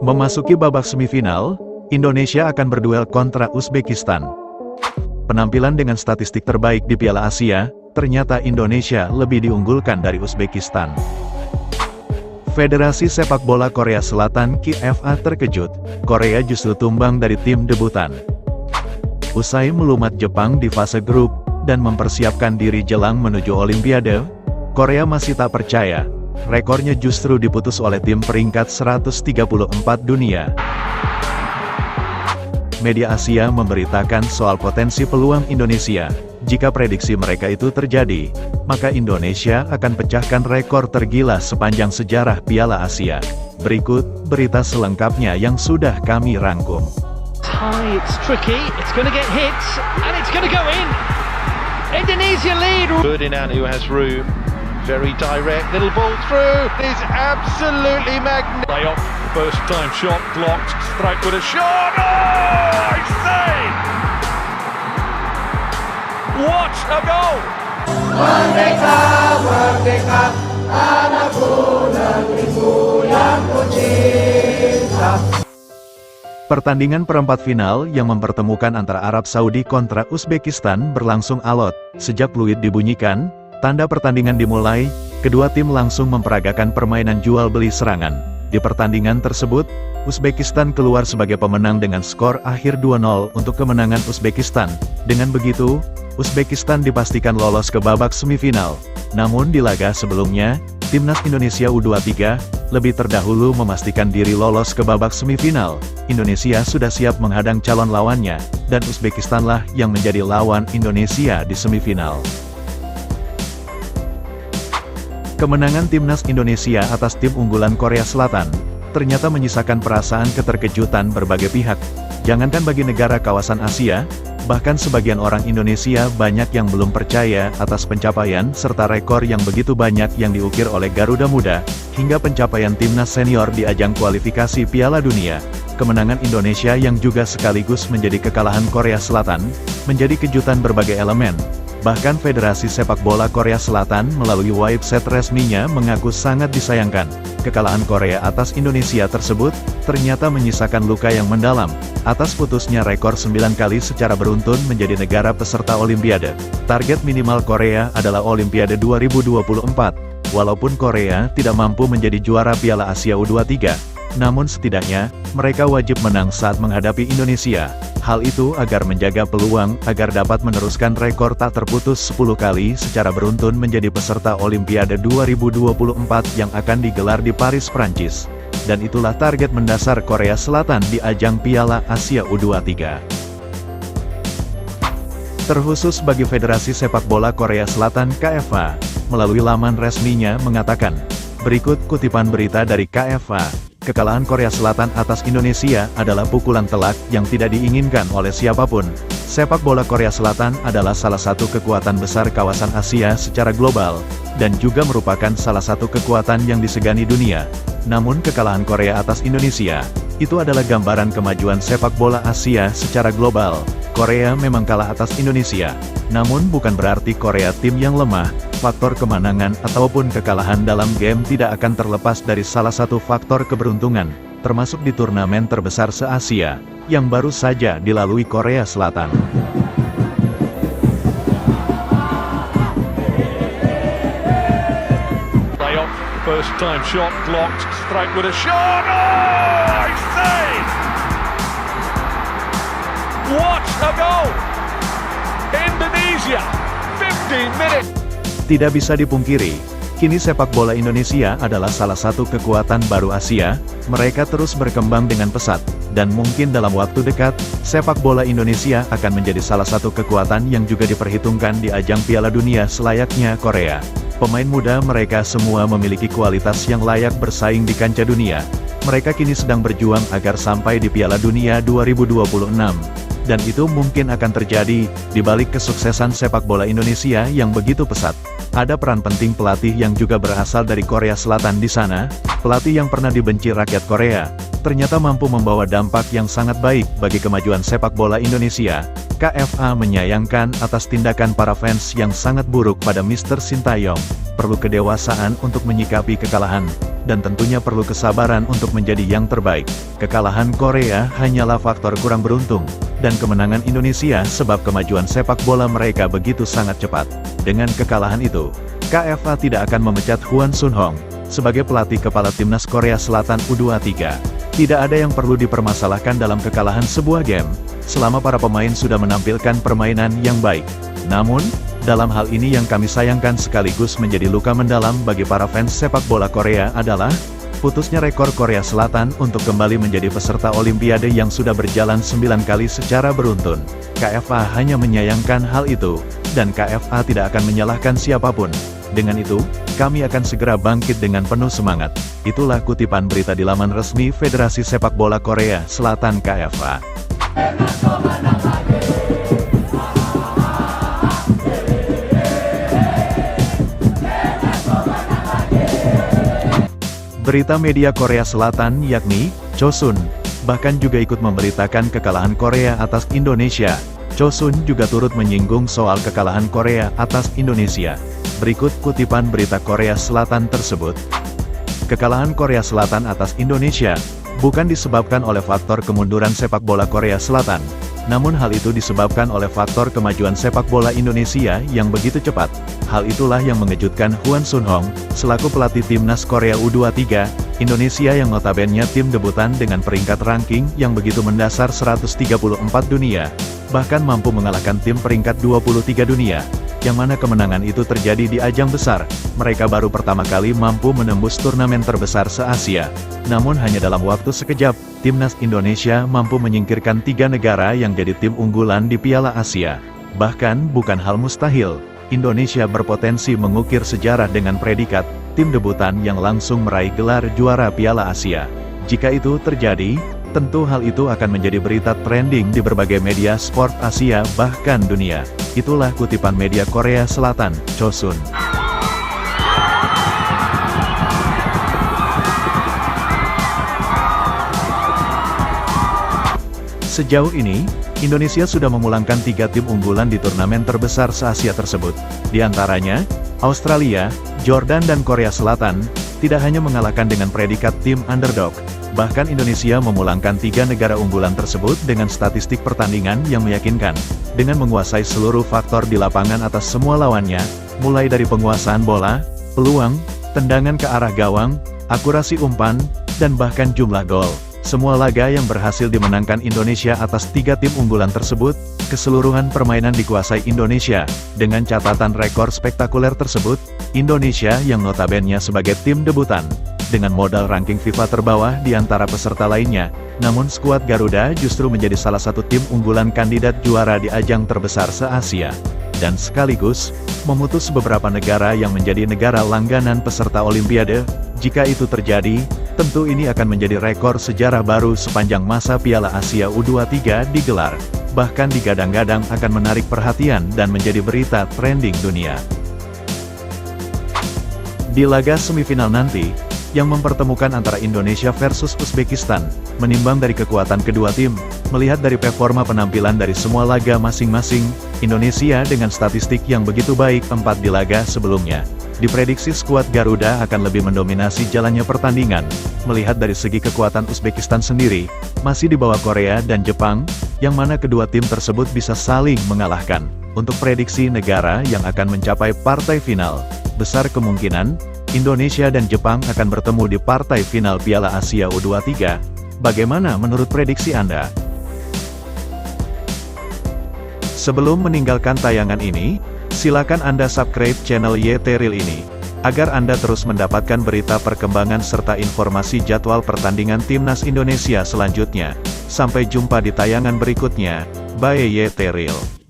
Memasuki babak semifinal, Indonesia akan berduel kontra Uzbekistan. Penampilan dengan statistik terbaik di Piala Asia, ternyata Indonesia lebih diunggulkan dari Uzbekistan. Federasi Sepak Bola Korea Selatan KFA terkejut, Korea justru tumbang dari tim debutan. Usai melumat Jepang di fase grup, dan mempersiapkan diri jelang menuju Olimpiade, Korea masih tak percaya, rekornya justru diputus oleh tim peringkat 134 dunia. Media Asia memberitakan soal potensi peluang Indonesia. Jika prediksi mereka itu terjadi, maka Indonesia akan pecahkan rekor tergila sepanjang sejarah Piala Asia. Berikut berita selengkapnya yang sudah kami rangkum. It's tricky, it's going to get hit, and it's going to go in. Indonesia lead. Ferdinand, who has room, very direct, little ball through, is absolutely magnificent. Playoff, first time shot, blocked, strike with a shot, oh, I say! What a goal! Merdeka, merdeka, anakku negeriku yang ku cinta. Pertandingan perempat final yang mempertemukan antara Arab Saudi kontra Uzbekistan berlangsung alot. Sejak peluit dibunyikan, tanda pertandingan dimulai, kedua tim langsung memperagakan permainan jual-beli serangan. Di pertandingan tersebut, Uzbekistan keluar sebagai pemenang dengan skor akhir 2-0 untuk kemenangan Uzbekistan. Dengan begitu, Uzbekistan dipastikan lolos ke babak semifinal. Namun di laga sebelumnya, Timnas Indonesia U23 lebih terdahulu memastikan diri lolos ke babak semifinal. Indonesia sudah siap menghadang calon lawannya, dan Uzbekistanlah yang menjadi lawan Indonesia di semifinal. Kemenangan Timnas Indonesia atas tim unggulan Korea Selatan ternyata menyisakan perasaan keterkejutan berbagai pihak. Jangankan bagi negara kawasan Asia, bahkan sebagian orang Indonesia banyak yang belum percaya atas pencapaian serta rekor yang begitu banyak yang diukir oleh Garuda Muda, hingga pencapaian timnas senior di ajang kualifikasi Piala Dunia. Kemenangan Indonesia yang juga sekaligus menjadi kekalahan Korea Selatan, menjadi kejutan berbagai elemen. Bahkan Federasi Sepak Bola Korea Selatan melalui website resminya mengaku sangat disayangkan. Kekalahan Korea atas Indonesia tersebut, ternyata menyisakan luka yang mendalam, atas putusnya rekor 9 kali secara beruntun menjadi negara peserta Olimpiade. Target minimal Korea adalah Olimpiade 2024. Walaupun Korea tidak mampu menjadi juara Piala Asia U23, namun setidaknya, mereka wajib menang saat menghadapi Indonesia. Hal itu agar menjaga peluang agar dapat meneruskan rekor tak terputus 10 kali secara beruntun menjadi peserta Olimpiade 2024 yang akan digelar di Paris, Prancis. Dan itulah target mendasar Korea Selatan di ajang Piala Asia U23. Terkhusus bagi Federasi Sepak Bola Korea Selatan KFA, melalui laman resminya mengatakan, berikut kutipan berita dari KFA. Kekalahan Korea Selatan atas Indonesia adalah pukulan telak yang tidak diinginkan oleh siapapun. Sepak bola Korea Selatan adalah salah satu kekuatan besar kawasan Asia secara global, dan juga merupakan salah satu kekuatan yang disegani dunia. Namun kekalahan Korea atas Indonesia, itu adalah gambaran kemajuan sepak bola Asia secara global. Korea memang kalah atas Indonesia, namun bukan berarti Korea tim yang lemah. Faktor kemenangan ataupun kekalahan dalam game tidak akan terlepas dari salah satu faktor keberuntungan, termasuk di turnamen terbesar se-Asia, yang baru saja dilalui Korea Selatan. Playoff, first time shot, blocked, strike with a shot, oh, I say! What a goal! Indonesia, 15 minutes! Tidak bisa dipungkiri, kini sepak bola Indonesia adalah salah satu kekuatan baru Asia. Mereka terus berkembang dengan pesat, dan mungkin dalam waktu dekat, sepak bola Indonesia akan menjadi salah satu kekuatan yang juga diperhitungkan di ajang Piala Dunia selayaknya Korea. Pemain muda mereka semua memiliki kualitas yang layak bersaing di kancah dunia. Mereka kini sedang berjuang agar sampai di Piala Dunia 2026. Dan itu mungkin akan terjadi, di balik kesuksesan sepak bola Indonesia yang begitu pesat. Ada peran penting pelatih yang juga berasal dari Korea Selatan di sana. Pelatih yang pernah dibenci rakyat Korea, ternyata mampu membawa dampak yang sangat baik bagi kemajuan sepak bola Indonesia. KFA menyayangkan atas tindakan para fans yang sangat buruk pada Mr. Sintayong. perlu kedewasaan untuk menyikapi kekalahan, dan tentunya perlu kesabaran untuk menjadi yang terbaik. Kekalahan Korea hanyalah faktor kurang beruntung, dan kemenangan Indonesia sebab kemajuan sepak bola mereka begitu sangat cepat. Dengan kekalahan itu, KFA tidak akan memecat Hwang Sun-hong sebagai pelatih kepala timnas Korea Selatan U23. Tidak ada yang perlu dipermasalahkan dalam kekalahan sebuah game, selama para pemain sudah menampilkan permainan yang baik. Namun, dalam hal ini yang kami sayangkan sekaligus menjadi luka mendalam bagi para fans sepak bola Korea adalah putusnya rekor Korea Selatan untuk kembali menjadi peserta Olimpiade yang sudah berjalan 9 kali secara beruntun. KFA hanya menyayangkan hal itu, dan KFA tidak akan menyalahkan siapapun. Dengan itu, kami akan segera bangkit dengan penuh semangat. Itulah kutipan berita di laman resmi Federasi Sepak Bola Korea Selatan KFA. Berita media Korea Selatan yakni Chosun bahkan juga ikut memberitakan kekalahan Korea atas Indonesia. Chosun juga turut menyinggung soal kekalahan Korea atas Indonesia. Berikut kutipan berita Korea Selatan tersebut. Kekalahan Korea Selatan atas Indonesia bukan disebabkan oleh faktor kemunduran sepak bola Korea Selatan, namun hal itu disebabkan oleh faktor kemajuan sepak bola Indonesia yang begitu cepat. Hal itulah yang mengejutkan Hwang Sun-hong, selaku pelatih timnas Korea U23, Indonesia yang notabene tim debutan dengan peringkat ranking yang begitu mendasar 134 dunia, bahkan mampu mengalahkan tim peringkat 23 dunia, yang mana kemenangan itu terjadi di ajang besar. Mereka baru pertama kali mampu menembus turnamen terbesar se-Asia. Namun hanya dalam waktu sekejap, timnas Indonesia mampu menyingkirkan 3 negara yang jadi tim unggulan di Piala Asia. Bahkan bukan hal mustahil, Indonesia berpotensi mengukir sejarah dengan predikat tim debutan yang langsung meraih gelar juara Piala Asia. Jika itu terjadi, tentu hal itu akan menjadi berita trending di berbagai media sport Asia bahkan dunia. Itulah kutipan media Korea Selatan, Chosun. Sejauh ini, Indonesia sudah memulangkan 3 tim unggulan di turnamen terbesar se-Asia tersebut. Di antaranya, Australia, Jordan dan Korea Selatan, tidak hanya mengalahkan dengan predikat tim underdog, bahkan Indonesia memulangkan 3 negara unggulan tersebut dengan statistik pertandingan yang meyakinkan, dengan menguasai seluruh faktor di lapangan atas semua lawannya, mulai dari penguasaan bola, peluang, tendangan ke arah gawang, akurasi umpan, dan bahkan jumlah gol. Semua laga yang berhasil dimenangkan Indonesia atas 3 tim unggulan tersebut, keseluruhan permainan dikuasai Indonesia. Dengan catatan rekor spektakuler tersebut, Indonesia yang notabene sebagai tim debutan, dengan modal ranking FIFA terbawah di antara peserta lainnya, namun skuad Garuda justru menjadi salah satu tim unggulan kandidat juara di ajang terbesar se-Asia. Dan sekaligus, memutus beberapa negara yang menjadi negara langganan peserta Olimpiade. Jika itu terjadi, tentu ini akan menjadi rekor sejarah baru sepanjang masa Piala Asia U23 digelar. Bahkan digadang-gadang akan menarik perhatian dan menjadi berita trending dunia. Di laga semifinal nanti, yang mempertemukan antara Indonesia versus Uzbekistan, menimbang dari kekuatan kedua tim, melihat dari performa penampilan dari semua laga masing-masing, Indonesia dengan statistik yang begitu baik 4 di laga sebelumnya, diprediksi skuad Garuda akan lebih mendominasi jalannya pertandingan. Melihat dari segi kekuatan Uzbekistan sendiri, masih di bawah Korea dan Jepang, yang mana kedua tim tersebut bisa saling mengalahkan. Untuk prediksi negara yang akan mencapai partai final, besar kemungkinan Indonesia dan Jepang akan bertemu di partai final Piala Asia U23. Bagaimana menurut prediksi Anda? Sebelum meninggalkan tayangan ini, silakan Anda subscribe channel YT Real ini, agar Anda terus mendapatkan berita perkembangan serta informasi jadwal pertandingan Timnas Indonesia selanjutnya. Sampai jumpa di tayangan berikutnya. Bye YT Real.